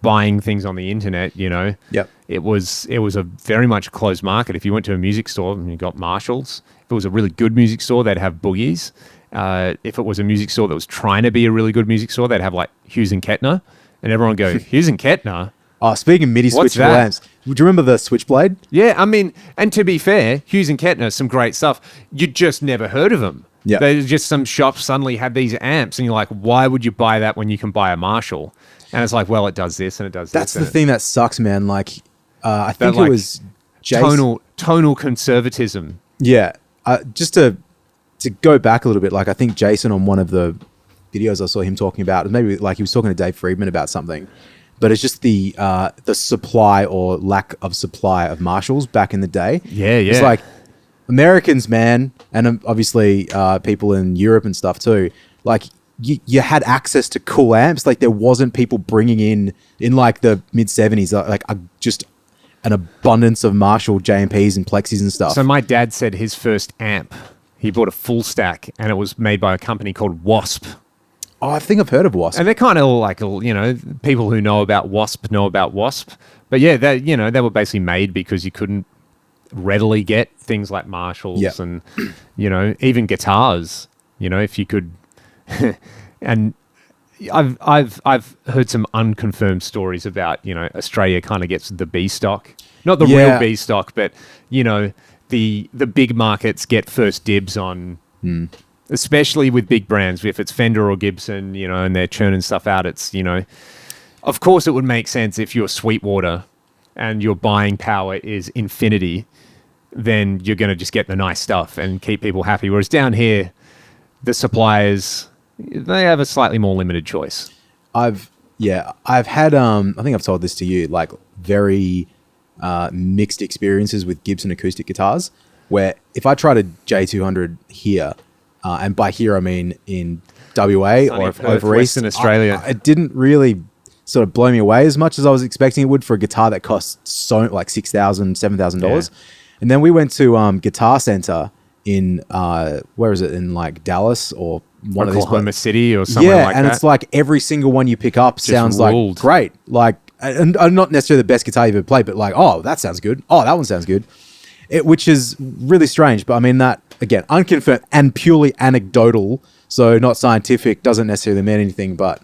buying things on the internet. It was a very much closed market. If you went to a music store and you got Marshalls, if it was a really good music store, they'd have Boogies. If it was a music store that was trying to be a really good music store, they'd have like Hughes and Kettner, and everyone would go, Hughes and Kettner? Oh, speaking of MIDI switchable amps, do you remember the Switchblade? Yeah, I mean, and to be fair, Hughes and Kettner, some great stuff. You just never heard of them. Yeah. There's just some shops suddenly had these amps, and you're like, why would you buy that when you can buy a Marshall? And it's like, well, it does this and it does That's this. That's the thing that sucks, man. Like, I think it was tonal conservatism. Yeah. Just to go back a little bit, like I think Jason on one of the videos I saw him talking about, maybe like he was talking to Dave Friedman about something, but it's just the supply or lack of supply of Marshalls back in the day. Yeah. It's like Americans, man, and obviously people in Europe and stuff too, like you had access to cool amps. Like there wasn't people bringing in like the mid 70s, just an abundance of Marshall JMPs and Plexis and stuff. So my dad said his first amp, he bought a full stack, and it was made by a company called Wasp. Oh, I think I've heard of Wasp. And they're kind of like, people who know about Wasp know about Wasp. But yeah, they were basically made because you couldn't readily get things like Marshalls and, even guitars, if you could. And I've heard some unconfirmed stories about, Australia kind of gets the B stock. Not the real B stock, but, the big markets get first dibs on, especially with big brands. If it's Fender or Gibson, and they're churning stuff out, it's, of course it would make sense if you're Sweetwater and your buying power is infinity, then you're going to just get the nice stuff and keep people happy. Whereas down here, the suppliers, they have a slightly more limited choice. I've had, I think I've told this to you, like very mixed experiences with Gibson acoustic guitars, where if I tried a J200 here, and by here I mean in WA Sunny or Perth, over east. Western Australia. It didn't really sort of blow me away as much as I was expecting it would for a guitar that costs so like $6,000, $7,000. Yeah. And then we went to Guitar Center in where is it, in like Dallas or one of these Oklahoma City or somewhere like and that. it's like every single one you pick up sounds ruled. like great, like and not necessarily the best guitar you've ever played, but like, oh, that sounds good, oh, that one sounds good, which is really strange. But I mean, that again, unconfirmed and purely anecdotal, so not scientific, doesn't necessarily mean anything. But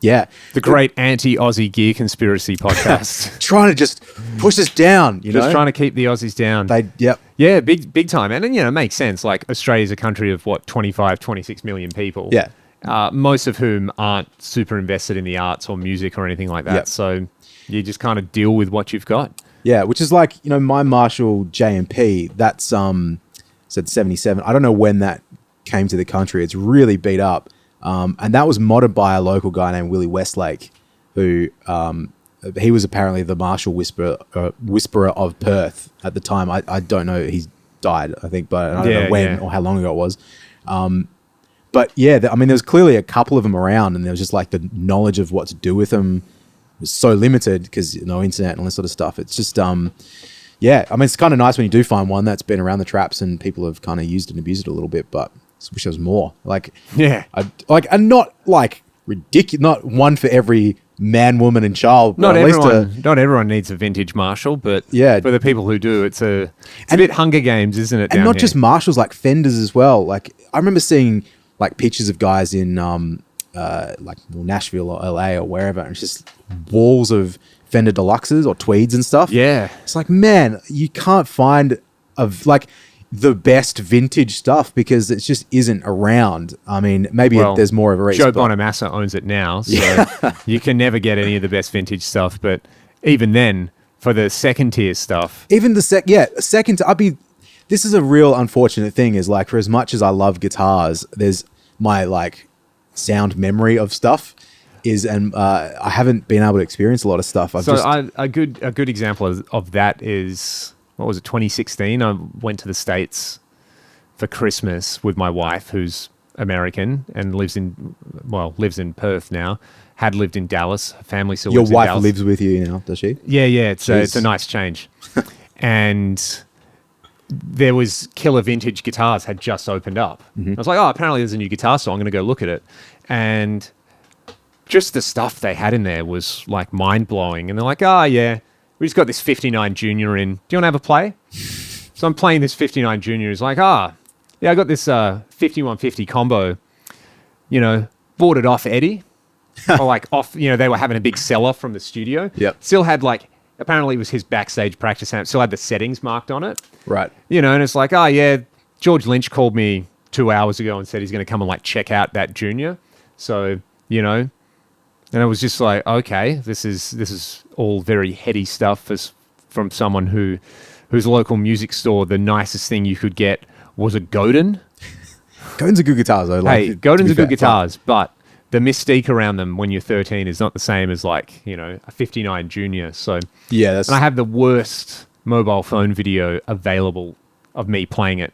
yeah, The great anti-Aussie gear conspiracy podcast. trying to just push us down, you Just know, trying to keep the Aussies down. yep. Yeah, big time. And then, it makes sense. Like, Australia's a country of, 25, 26 million people. Yeah. Most of whom aren't super invested in the arts or music or anything like that. Yep. So you just kind of deal with what you've got. Yeah, which is like, my Marshall J&P, that's said 77. I don't know when that came to the country. It's really beat up. And that was modded by a local guy named Willie Westlake, who he was apparently the Marshall whisperer of Perth at the time. I don't know. He's died, I think, but I don't know when or how long ago it was. But yeah, there was clearly a couple of them around, and there was just like the knowledge of what to do with them was so limited because internet and all this sort of stuff. It's just yeah, it's kind of nice when you do find one that's been around the traps and people have kind of used and abused it a little bit, but I just wish there was more. And not like ridiculous, not one for every man, woman, and child. Not everyone needs a vintage Marshall, but yeah, for the people who do, it's a bit Hunger Games, isn't it? And not just Marshalls, like Fenders as well. Like I remember seeing like pictures of guys in Nashville or LA or wherever, and it's just walls of Fender Deluxes or Tweeds and stuff. Yeah, it's like, man, you can't find the best vintage stuff because it just isn't around. Maybe there's more of a reason. Joe Bonamassa owns it now, so you can never get any of the best vintage stuff. But even then, for the second tier stuff, even the second, this is a real unfortunate thing. Is like, for as much as I love guitars, there's my like sound memory of stuff I haven't been able to experience a lot of stuff. A good example of that is, what was it, 2016? I went to the States for Christmas with my wife, who's American and lives in Perth now. Had lived in Dallas. Her family still lives in Dallas. Your wife lives with you now, does she? Yeah. It's a nice change. And there was Killer Vintage Guitars had just opened up. Mm-hmm. I was like, apparently there's a new guitar store. I'm going to go look at it. And just the stuff they had in there was like mind-blowing. And they're like, yeah, we just got this 59 Junior in. Do you want to have a play? So I'm playing this 59 Junior. He's like, yeah, I got this 5150 combo, bought it off Eddie. Or like off, they were having a big sell-off from the studio. Yep. Still had apparently it was his backstage practice amp. Still had the settings marked on it. Right. And it's like, yeah, George Lynch called me 2 hours ago and said he's going to come and check out that Junior. So, and it was just like, okay, this is all very heady stuff from someone whose local music store, the nicest thing you could get was a Godin. Godin's are good guitars, though. Godin's are good guitars, but the mystique around them when you're 13 is not the same as a 59 Junior. So yeah, and I have the worst mobile phone video available of me playing it,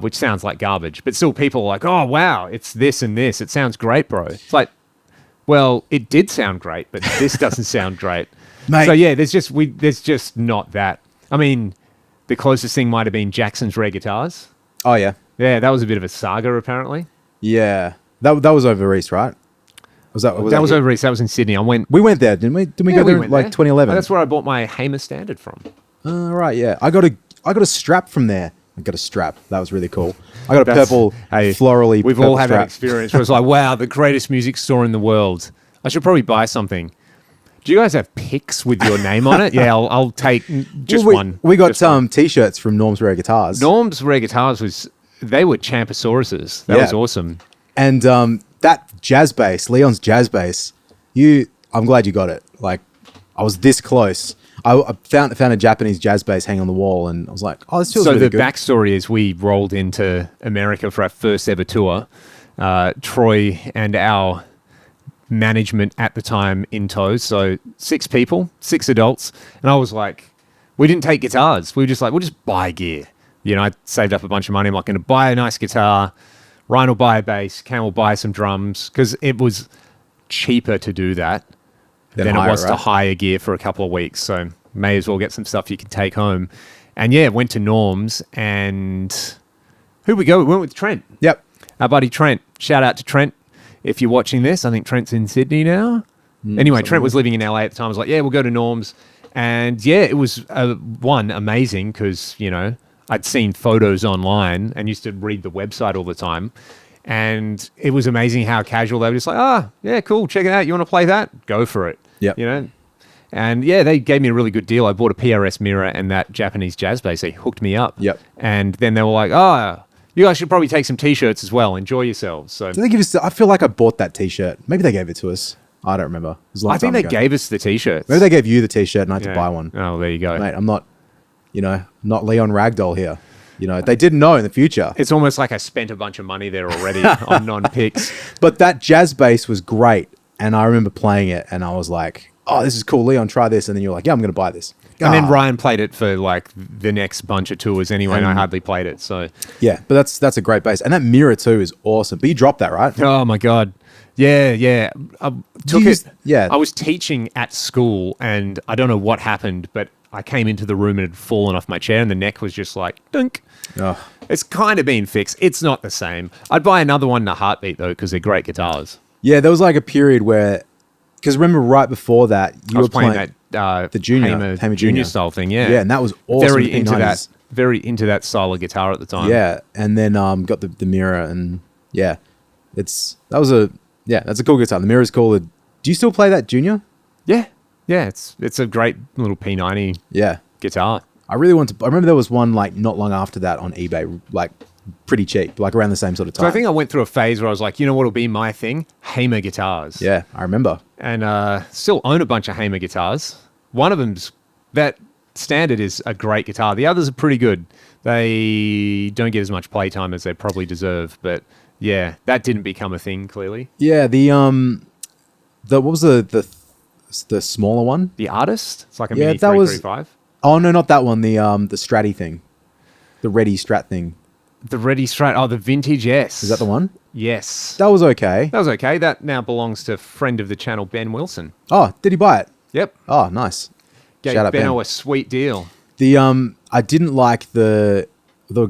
which sounds like garbage, but still people are like, oh wow, it's this and this. It sounds great, bro. It's like, well, it did sound great, but this doesn't sound great. Mate. So yeah, there's just not that. The closest thing might have been Jackson's Rare Guitars. Oh yeah. Yeah, that was a bit of a saga apparently. Yeah. That was over East, right? That was over East. That was in Sydney. We went there, didn't we? Didn't we go there in 2011? That's where I bought my Hamer Standard from. Right, yeah. I got a strap from there. I got a strap. That was really cool. I got a purple, florally. We've all had that experience where it's like, wow, the greatest music store in the world. I should probably buy something. Do you guys have picks with your name on it? Yeah, I'll take just one. We got some T-shirts from Norm's Rare Guitars. Norm's Rare Guitars they were Champasauruses. That was awesome. And that jazz bass, Leon's jazz bass, I'm glad you got it. Like, I was this close. I found a Japanese jazz bass hanging on the wall, and I was like, oh, this feels really good. So the backstory is we rolled into America for our first ever tour. Troy and our management at the time in tow, so 6 people, 6 adults, and I was like, we didn't take guitars. We were just like, we'll just buy gear. I saved up a bunch of money. I'm like, going to buy a nice guitar. Ryan will buy a bass, Cam will buy some drums, because it was cheaper to do that than it was to hire gear for a couple of weeks. So may as well get some stuff you can take home. And yeah, went to Norm's, and who we go? We went with Trent. Yep. Our buddy Trent. Shout out to Trent. If you're watching this, I think Trent's in Sydney now. Anyway, Trent was living in LA at the time. I was like, yeah, we'll go to Norm's. And yeah, it was, one, amazing because, you know, I'd seen photos online and used to read the website all the time. And it was amazing how casual they were just like, yeah, cool, check it out. You want to play that? Go for it. Yep. You know? And yeah, they gave me a really good deal. I bought a PRS mirror and that Japanese jazz bass. They hooked me up. Yep. And then they were like, you guys should probably take some T-shirts as well. Enjoy yourselves. So Did they give us? I feel like I bought that T-shirt. Maybe they gave it to us. I don't remember. It was a long I think time they ago. gave us the T-shirts. Maybe they gave you the T-shirt and I had to buy one. Oh, there you go. Mate, I'm not, not Leon Ragdoll here. They didn't know in the future. It's almost like I spent a bunch of money there already on non-picks. But that jazz bass was great. And I remember playing it and I was like, oh, this is cool. Leon, try this. And then you're like, yeah, I'm going to buy this. And then Ryan played it for like the next bunch of tours anyway, and I hardly played it. So yeah, but that's a great bass. And that mirror too is awesome. But you dropped that, right? oh my God. Yeah. I took it. Yeah. I was teaching at school and I don't know what happened, but I came into the room and it had fallen off my chair and the neck was just like, dunk. Oh. It's kind of been fixed. It's not the same. I'd buy another one in a heartbeat though, because they're great guitars. Yeah, there was like a period where, because remember right before that, you were playing that the Junior Junior style thing, yeah. Yeah, and that was awesome. Very into that style of guitar at the time. Yeah, and then got the mirror, and yeah, that's a cool guitar. The mirror's cool. Do you still play that Junior? Yeah, it's a great little P90 guitar. I really want to. I remember there was one like not long after that on eBay, like pretty cheap, like around the same sort of time. So I think I went through a phase where I was like, you know what'll be my thing? Hamer guitars. Yeah, I remember. And still own a bunch of Hamer guitars. One of them's that standard is a great guitar. The others are pretty good. They don't get as much playtime as they probably deserve, but yeah, that didn't become a thing clearly. Yeah, what was the smaller one? The Artist? It's like a Mini 335. Oh no, not that one. The Stratty thing, the Ready Strat thing. The Ready Strat. Oh, the vintage. Yes. Is that the one? Yes. That was okay. That now belongs to friend of the channel, Ben Wilson. Oh, did he buy it? Yep. Oh, nice. Gave Shout out Benno Ben. a sweet deal. The I didn't like the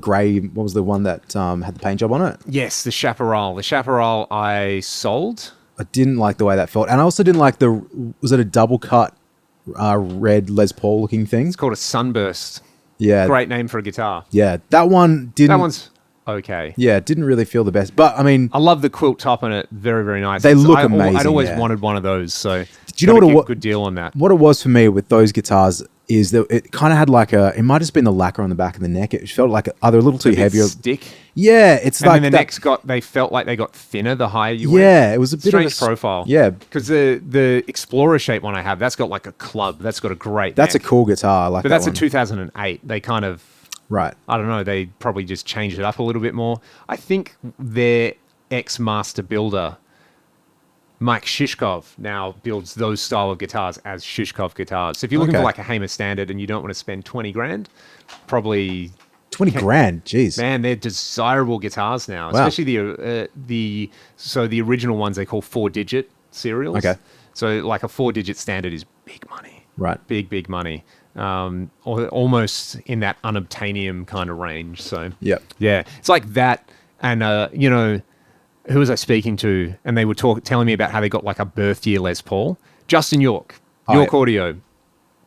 grey. What was the one that had the paint job on it? Yes, the Chaparral. The Chaparral I sold. I didn't like the way that felt, and I also didn't like was it a double cut red Les Paul looking thing? It's called a Sunburst. Yeah. Great name for a guitar. Yeah, that one didn't. That one's okay. Yeah, it didn't really feel the best, but I mean, I love the quilt top on it. Very, very nice. They look amazing. I'd always wanted one of those, so do you know what a good deal on that? What it was for me with those guitars is that it kind of had like it might have just been the lacquer on the back of the neck. It felt like are they a little too heavy? Stick. Yeah, it's and like then the necks they felt like they got thinner the higher you went. Yeah, it was a bit strange of a profile. Yeah, because the Explorer shape one I have, that's got like a club. That's got a great. That's neck. A cool guitar. I like but that that's one. a 2008. They kind of. Right. I don't know. They probably just changed it up a little bit more. I think their ex-master builder, Mike Shishkov, now builds those style of guitars as Shishkov guitars. So if you're looking for like a Hamer Standard and you don't want to spend 20 grand, probably 20 grand. Jeez. Man, they're desirable guitars now, especially the original ones they call 4-digit serials. Okay. So like a 4-digit standard is big money. Right. Big money. Or almost in that unobtainium kind of range. So yeah, it's like that. And who was I speaking to? And they were telling me about how they got like a birth year Les Paul. Justin York, Audio,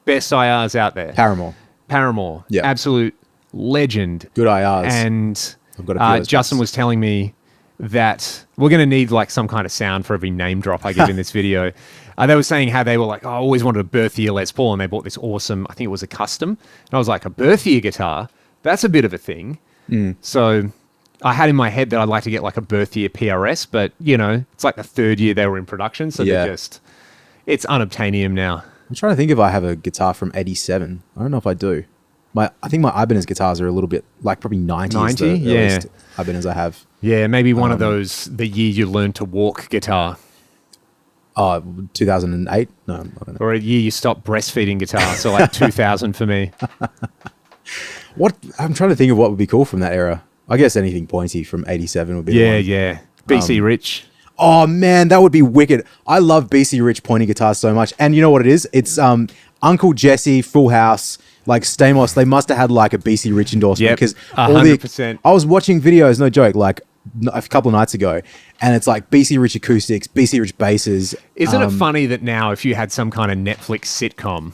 best IRs out there. Paramore, yeah, absolute legend. Good IRs. And I've got Justin was telling me that we're going to need like some kind of sound for every name drop I give in this video. They were saying how they were like, I always wanted a birth year Les Paul, and they bought this awesome, I think it was a custom. And I was like, a birth year guitar? That's a bit of a thing. So I had in my head that I'd like to get like a birth year PRS, but it's like the third year they were in production, so it's unobtainium now. I'm trying to think if I have a guitar from 87. I don't know if I do. I think my Ibanez guitars are a little bit like probably 90. 90? The earliest Ibanez I have. Yeah, maybe one of those, the year you learned to walk guitar. 2008? No, I don't know. Or a year you stopped breastfeeding guitar, so like 2000 for me. I'm trying to think of what would be cool from that era. I guess anything pointy from 87 would be the Yeah, one. yeah. BC Rich. Oh man, that would be wicked. I love BC Rich pointy guitars so much. And you know what it is? It's Uncle Jesse, Full House, like Stamos. They must have had like a BC Rich endorsement Yep, because 100%. I was watching videos, no joke, like a couple of nights ago, and it's like BC Rich acoustics, BC Rich basses. Isn't it funny that now if you had some kind of Netflix sitcom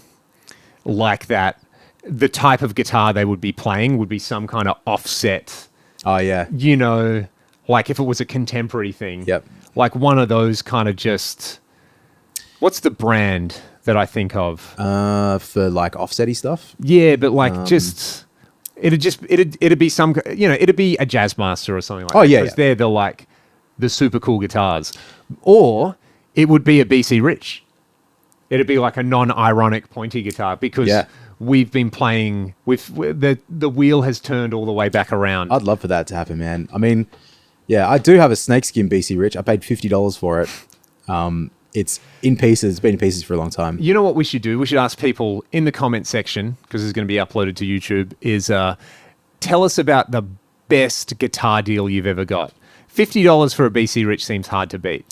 like that, the type of guitar they would be playing would be some kind of offset, Oh yeah, you know, like if it was a contemporary thing. Yep. Like one of those kind of just, what's the brand that I think of? for like offsetty stuff. Yeah, but like it'd be some, you know, it'd be a Jazzmaster or something like Oh, that. yeah, Because yeah. they're the like the super cool guitars. Or it would be a BC Rich. It'd be like a non-ironic pointy guitar because Yeah. we've been playing with the wheel has turned all the way back around. I'd love for that to happen, man. I mean, yeah, I do have a snakeskin BC Rich. I paid $50 for it. It's in pieces. It's been in pieces for a long time. You know what we should do? We should ask people in the comment section, because it's going to be uploaded to YouTube, is tell us about the best guitar deal you've ever got. $50 for a BC Rich seems hard to beat.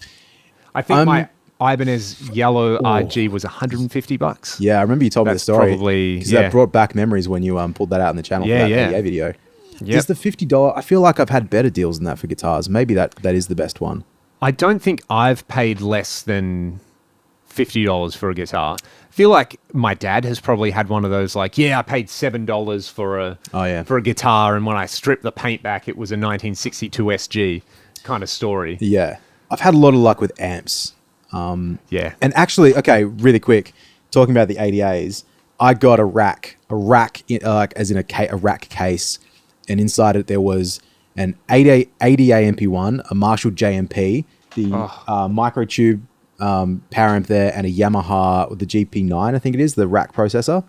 I think my Ibanez Yellow RG was $150. Yeah, I remember you told me the That's story. probably- because yeah. that brought back memories when you pulled that out in the channel Yeah, for that yeah. NDA video. Yep. Is the $50? I feel like I've had better deals than that for guitars. Maybe that is the best one. I don't think I've paid less than $50 for a guitar. I feel like my dad has probably had one of those like, yeah, I paid $7 for a guitar, and when I stripped the paint back, it was a 1962 SG kind of story. Yeah. I've had a lot of luck with amps. Yeah. And actually, okay, really quick, talking about the ADAs, I got a rack, like as in a rack case, and inside it there was an ADA MP1, a Marshall JMP, the microtube power amp there, and a Yamaha with the GP9, I think it is, the rack processor.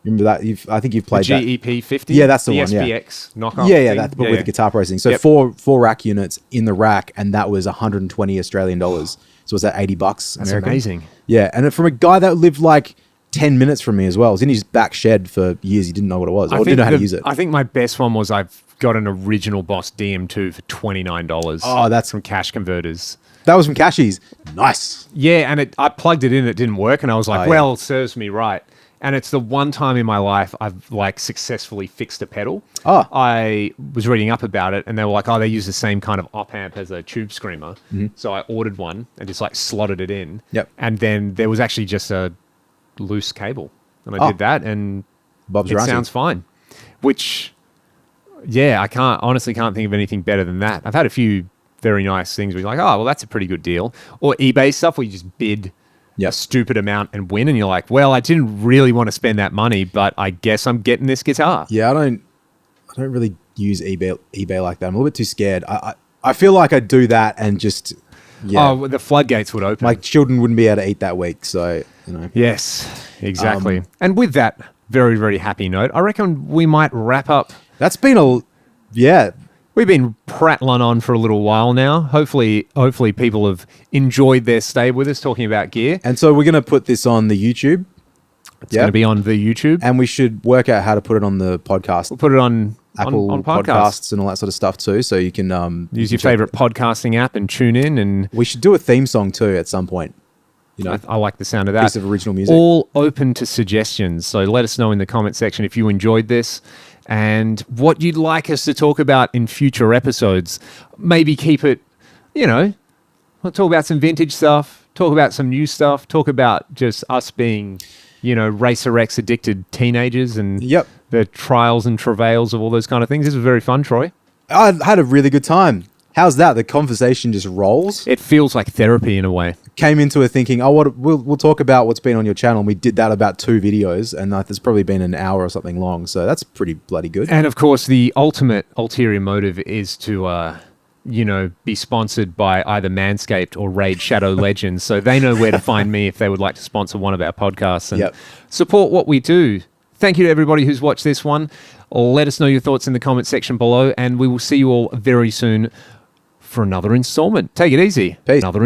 Remember that? I think you've played that. GEP 50? Yeah, that's the one, yeah. SPX knockoff. Yeah, thing? that, but with the guitar processing. So Yep. four rack units in the rack, and that was 120 Australian dollars. So was that $80 That's American? amazing. Yeah, and from a guy that lived like 10 minutes from me as well. It was in his back shed for years. He didn't know what it was, or didn't know how to use it. I think my best one was I've got an original Boss DM2 for $29. Oh, that's from Cash Converters. That was from Cashies. Nice. Yeah, and I plugged it in, it didn't work, and I was like, yeah. well, it serves me right. And it's the one time in my life I've like successfully fixed a pedal. Oh. I was reading up about it, and they were like, oh, they use the same kind of op amp as a tube screamer. So I ordered one and just like slotted it in. Yep. And then there was actually just a loose cable, and I did that, and Bob's it Ranty. sounds fine. Which, yeah, I honestly can't think of anything better than that. I've had a few very nice things where you're like, oh, well, that's a pretty good deal. Or eBay stuff where you just bid a stupid amount and win, and you're like, well, I didn't really want to spend that money, but I guess I'm getting this guitar. Yeah, I don't really use eBay like that. I'm a little bit too scared. I feel like I'd do that and just Oh, the floodgates would open. my children wouldn't be able to eat that week. So Yes, exactly. And with that very, very happy note, I reckon we might wrap up. that's been We've been prattling on for a little while now. Hopefully people have enjoyed their stay with us talking about gear. And so we're gonna put this on the YouTube. It's going to be on the YouTube. And we should work out how to put it on the podcast. We'll put it on Apple on podcasts and all that sort of stuff too. So you can Use your favorite podcasting app and tune in. And We should do a theme song too at some point. You know, I like the sound of that. piece of original music. All open to suggestions. So let us know in the comment section if you enjoyed this and what you'd like us to talk about in future episodes. Maybe keep it, we'll talk about some vintage stuff, talk about some new stuff, talk about just us being, Racer X addicted teenagers and the trials and travails of all those kind of things. This was very fun, Troy. I had a really good time. How's that? The conversation just rolls. It feels like therapy in a way. Came into it thinking, we'll talk about what's been on your channel. And we did that about 2 videos, and there's probably been an hour or something long. So that's pretty bloody good. And of course, the ultimate ulterior motive is to, be sponsored by either Manscaped or Raid Shadow Legends. So they know where to find me if they would like to sponsor one of our podcasts and support what we do. Thank you to everybody who's watched this one. Let us know your thoughts in the comment section below, and we will see you all very soon for another installment. Take it easy. Peace. Another